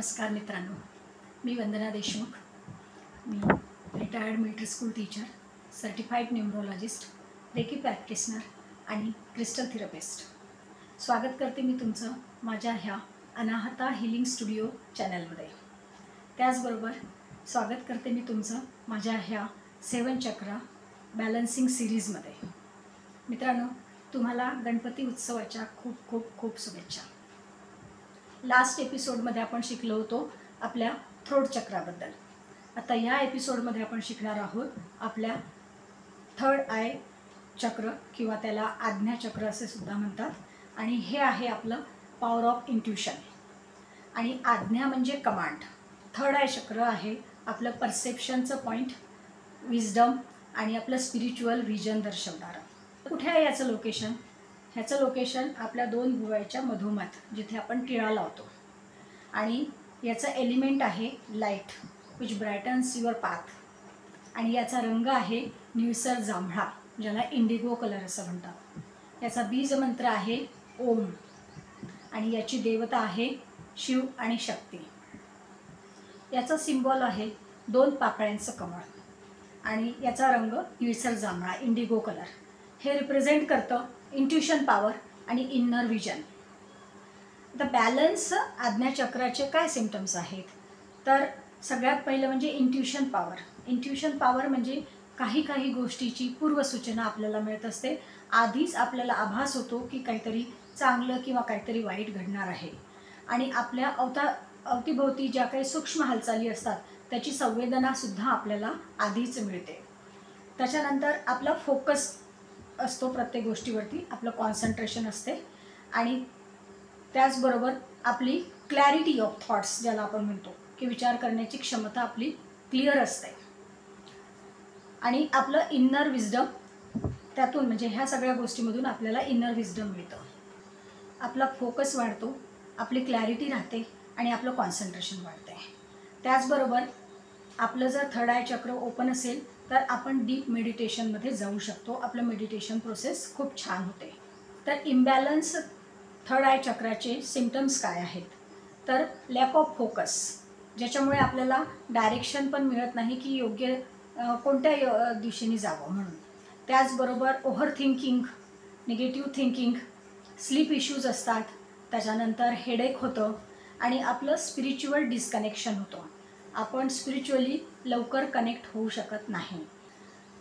नमस्कार मित्रांनो, मी वंदना देशमुख. मी retired military school teacher, certified numerologist, reiki practitioner आणि क्रिस्टल थेरपिस्ट. स्वागत करते मी तुमचं माझ्या ह्या अनाहता हिलिंग स्टुडिओ चॅनलमध्ये. त्याचबरोबर स्वागत करते मी तुमचं माझ्या ह्या 7 चक्र बॅलन्सिंग सिरीजमध्ये. मित्रांनो, तुम्हाला गणपती उत्सवाच्या खूप खूप खूप शुभेच्छा. लास्ट एपिसोडमध्ये आपण शिकलो होतो आपल्या थ्रोट चक्राबद्दल. आता या एपिसोडमध्ये आपण शिकणार आहोत आपल्या थर्ड आय चक्र किंवा त्याला आज्ञा चक्र असे सुद्धा म्हणतात. आणि हे आहे आपलं पॉवर ऑफ इंट्युशन. आणि आज्ञा म्हणजे कमांड. थर्ड आय चक्र आहे आपलं परसेप्शनचं पॉईंट, विजडम आणि आपलं स्पिरिच्युअल विजन दर्शवणारं. कुठे आहे याचं लोकेशन? ह्याचं लोकेशन आपल्या 2 भुवयाच्या मधोमध, जिथे आपण टिळा लावतो. आणि याचं एलिमेंट आहे लाईट, विच ब्रायटन्स युअर पाथ. आणि याचा रंग आहे निळसर जांभळा, ज्याला इंडिगो कलर असं म्हणतात. याचा बीज मंत्र आहे ओम. आणि याची देवता आहे शिव आणि शक्ती. याचा सिम्बॉल आहे 2 पाकळ्यांचं कमळ. आणि याचा रंग निळसर जांभळा, इंडिगो कलर. हे रिप्रेझेंट करतं इंट्युशन पॉवर आणि इन्नर विजन. द बॅलन्स आज्ञाचक्राचे काय सिम्पटम्स आहेत? तर सगळ्यात पहिलं म्हणजे इंट्युशन पॉवर. इंट्युशन पॉवर म्हणजे काही गोष्टीची पूर्वसूचना आपल्याला मिळत असते. आधीच आपल्याला आभास होतो की काहीतरी चांगलं किंवा काहीतरी वाईट घडणार आहे. आणि आपल्या अवतीभोवती ज्या काही सूक्ष्म हालचाली असतात त्याची संवेदनासुद्धा आपल्याला आधीच मिळते. त्याच्यानंतर आपला फोकस असतो प्रत्येक गोष्टीवरती, आपलं कॉन्सन्ट्रेशन असते. आणि त्याचबरोबर आपली क्लॅरिटी ऑफ थॉट्स, ज्याला आपण म्हणतो की विचार करण्याची क्षमता आपली क्लिअर असते. आणि आपलं इन्नर विजडम, त्यातून म्हणजे ह्या सगळ्या गोष्टीमधून आपल्याला इन्नर विजडम मिळतं. आपला फोकस वाढतो, आपली क्लॅरिटी राहते आणि आपलं कॉन्सन्ट्रेशन वाढते. त्याचबरोबर आपलं जर थर्ड आय चक्र ओपन असेल तर आपण डीप मेडिटेशनमध्ये जाऊ शकतो. आपलं मेडिटेशन प्रोसेस खूप छान होते. तर इम्बॅलन्स थर्ड आय चक्राचे सिम्पटम्स काय आहेत? तर लॅक ऑफ फोकस, ज्याच्यामुळे आपल्याला डायरेक्शन पण मिळत नाही की योग्य कोणत्या दिशेने जावं म्हणून. त्याचबरोबर over thinking, negative thinking, sleep issues असतात. त्याच्यानंतर हेडेक होतं आणि आपलं स्पिरिच्युअल डिस्कनेक्शन होतं. आपण स्पिरिच्युअली लवकर कनेक्ट होऊ शकत नाही.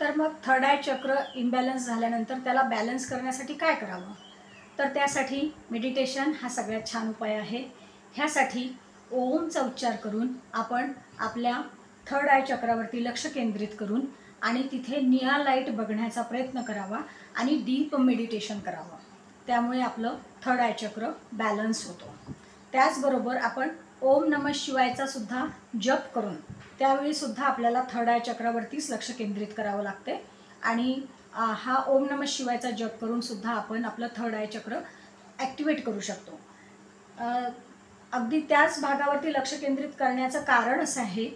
तर मग थर्ड आय चक्र इम्बॅलन्स झाल्यानंतर त्याला बॅलन्स करण्यासाठी काय करावं? तर त्यासाठी मेडिटेशन हा सगळ्यात छान उपाय आहे. ह्यासाठी ओमचा उच्चार करून आपण आपल्या थर्ड आय चक्रावरती लक्ष केंद्रित करून आणि तिथे निळा लाईट बघण्याचा प्रयत्न करावा आणि डीप मेडिटेशन करावं. त्यामुळे आपलं थर्ड आय चक्र बॅलन्स होतो. त्याचबरोबर आपण ओम नमः शिवायचा सुद्धा जप करून त्यावेळीसुद्धा आपल्याला थर्ड आय चक्रावरतीच लक्ष केंद्रित करावं लागते. आणि हा ओम नमः शिवायचा जप करून सुद्धा आपण आपलं थर्ड आय चक्र ॲक्टिवेट करू शकतो. अगदी त्याच भागावरती लक्ष केंद्रित करण्याचं कारण असं आहे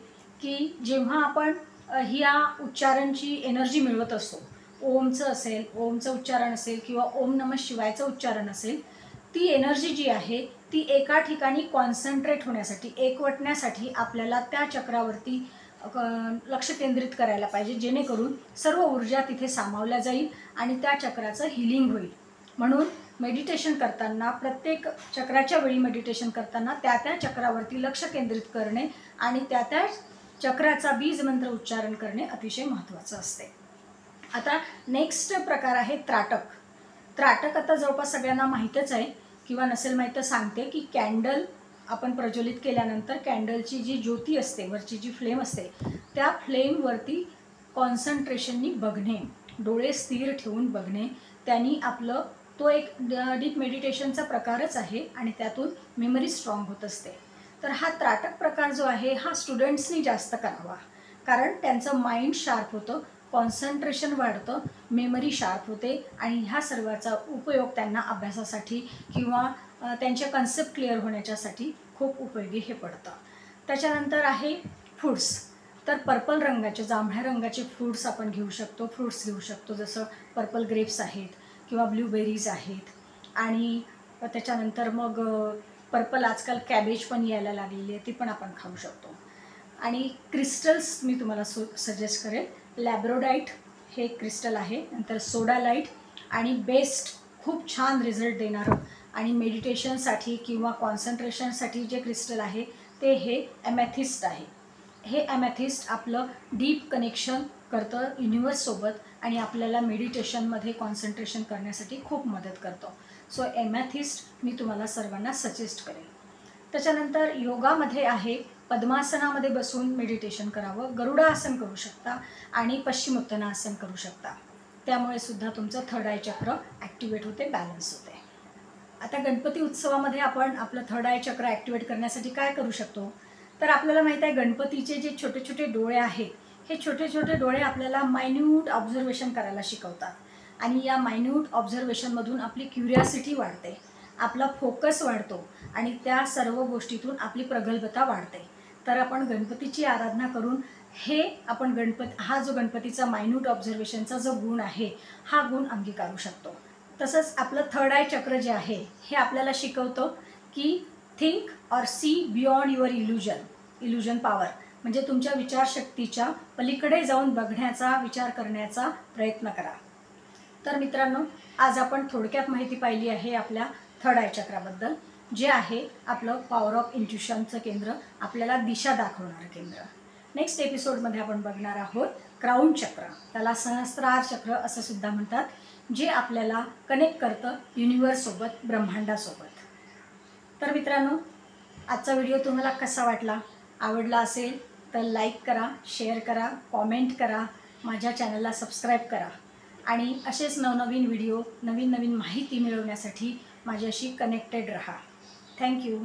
की जेव्हा आपण ह्या उच्चारांची एनर्जी मिळवत असतो, ओमचं असेल, ओमचं उच्चारण असेल किंवा ओम नमः शिवायचं उच्चारण असेल, ती एनर्जी जी आहे ती एका ठिकाणी कॉन्सन्ट्रेट होण्यासाठी, एकवटण्यासाठी आपल्याला त्या चक्रावरती लक्ष केंद्रित करायला पाहिजे, जेणेकरून सर्व ऊर्जा तिथे सामावल्या जाईल आणि त्या चक्राचं हिलिंग होईल. म्हणून मेडिटेशन करताना, प्रत्येक चक्राच्या वेळी मेडिटेशन करताना त्या चक्रावरती लक्ष केंद्रित करणे आणि त्या चक्राचा बीज मंत्र उच्चारण करणे अतिशय महत्त्वाचं असते. आता नेक्स्ट प्रकार आहे त्राटक. त्राटक आता जवळपास सगळ्यांना माहीतच आहे किंवा नसेल माहीत तर सांगते की कॅन्डल आपण प्रज्वलित केल्यानंतर कॅन्डलची जी ज्योती असते, वरची जी फ्लेम असते, त्या फ्लेमवरती कॉन्सन्ट्रेशननी बघणे, डोळे स्थिर ठेवून बघणे, त्यांनी आपलं तो एक डीप मेडिटेशनचा प्रकारच आहे आणि त्यातून मेमरी स्ट्रॉंग होत असते. तर हा त्राटक प्रकार जो आहे हा स्टुडंट्सनी जास्त करावा, कारण त्यांचं माइंड शार्प होतं, कॉन्सन्ट्रेशन वाढतं, मेमरी शार्प होते आणि ह्या सर्वाचा उपयोग त्यांना अभ्यासासाठी किंवा त्यांच्या कन्सेप्ट क्लिअर होण्याच्यासाठी खूप उपयोगी हे पडतं. त्याच्यानंतर आहे फ्रूट्स. तर पर्पल रंगाचे, जांभळ्या रंगाचे फ्रूट्स आपण घेऊ शकतो. फ्रूट्स घेऊ शकतो, जसं पर्पल ग्रेप्स आहेत किंवा ब्लूबेरीज आहेत. आणि त्याच्यानंतर मग पर्पल आजकाल कॅबेज पण यायला लागलेली आहे, ती पण आपण खाऊ शकतो. आणि क्रिस्टल्स मी तुम्हाला सजेस्ट करेल. लॅब्रोडाईट हे क्रिस्टल आहे, नंतर सोडालाईट आणि बेस्ट खूप छान रिझल्ट देणारं आणि मेडिटेशनसाठी किंवा कॉन्सन्ट्रेशनसाठी जे क्रिस्टल आहे ते हे ॲमॅथिस्ट आहे. हे ॲमॅथिस्ट आपलं डीप कनेक्शन करतं युनिवर्ससोबत आणि आपल्याला मेडिटेशनमध्ये कॉन्सन्ट्रेशन करण्यासाठी खूप मदत करतो. सो ॲमॅथिस्ट मी तुम्हाला सर्वांना सजेस्ट करेन. त्याच्यानंतर योगामध्ये आहे, पद्मासनामध्ये बसून मेडिटेशन करावं, गरुडासन करू शकता आणि पश्चिमोत्तानासन करू शकता. त्यामुळे सुद्धा तुमचं थर्ड आय चक्र ॲक्टिवेट होते, बॅलन्स होते. आता गणपती उत्सवामध्ये आपण आपलं थर्ड आय चक्र ॲक्टिवेट करण्यासाठी काय करू शकतो? तर आपल्याला माहीत आहे गणपतीचे जे छोटे छोटे डोळे आहेत, हे छोटे छोटे डोळे आपल्याला मायन्यूट ऑब्झर्वेशन करायला शिकवतात आणि या मायन्यूट ऑब्झर्वेशनमधून आपली क्युरियासिटी वाढते, आपला फोकस वाढतो आणि त्या सर्व गोष्टीतून आपली प्रगल्भता वाढते. तर आपण गणपतीची आराधना करून हे आपण हा जो गणपतीचा मायन्यूट ऑब्झर्वेशनचा जो गुण आहे, हा गुण अंगीकारू शकतो. तसंच आपलं थर्ड आय चक्र जे आहे हे आपल्याला शिकवतं की think or see beyond your illusion power, म्हणजे तुमच्या विचारशक्तीच्या पलीकडे जाऊन बघण्याचा, विचार करण्याचा प्रयत्न करा. तर मित्रांनो, आज आपण थोडक्यात माहिती पाहिली आहे आपल्या थर्ड आय चक्राबद्दल, जे आहे आपलं पॉवर ऑफ इंट्युशनचं केंद्र, आपल्याला दिशा दाखवणारं केंद्र. नेक्स्ट एपिसोडमध्ये आपण बघणार आहोत क्राऊन चक्र, त्याला सहस्त्रार चक्र असं सुद्धा म्हणतात, जे आपल्याला कनेक्ट करतं युनिवर्ससोबत, ब्रह्मांडासोबत. तर मित्रांनो, आजचा व्हिडिओ तुम्हाला कसा वाटला? आवडला असेल तर लाईक करा, शेअर करा, कॉमेंट करा, माझ्या चॅनलला सबस्क्राईब करा आणि असेच नवनवीन व्हिडिओ, नवीन नवीन माहिती मिळवण्यासाठी माझ्याशी कनेक्टेड रहा. थँक्यू.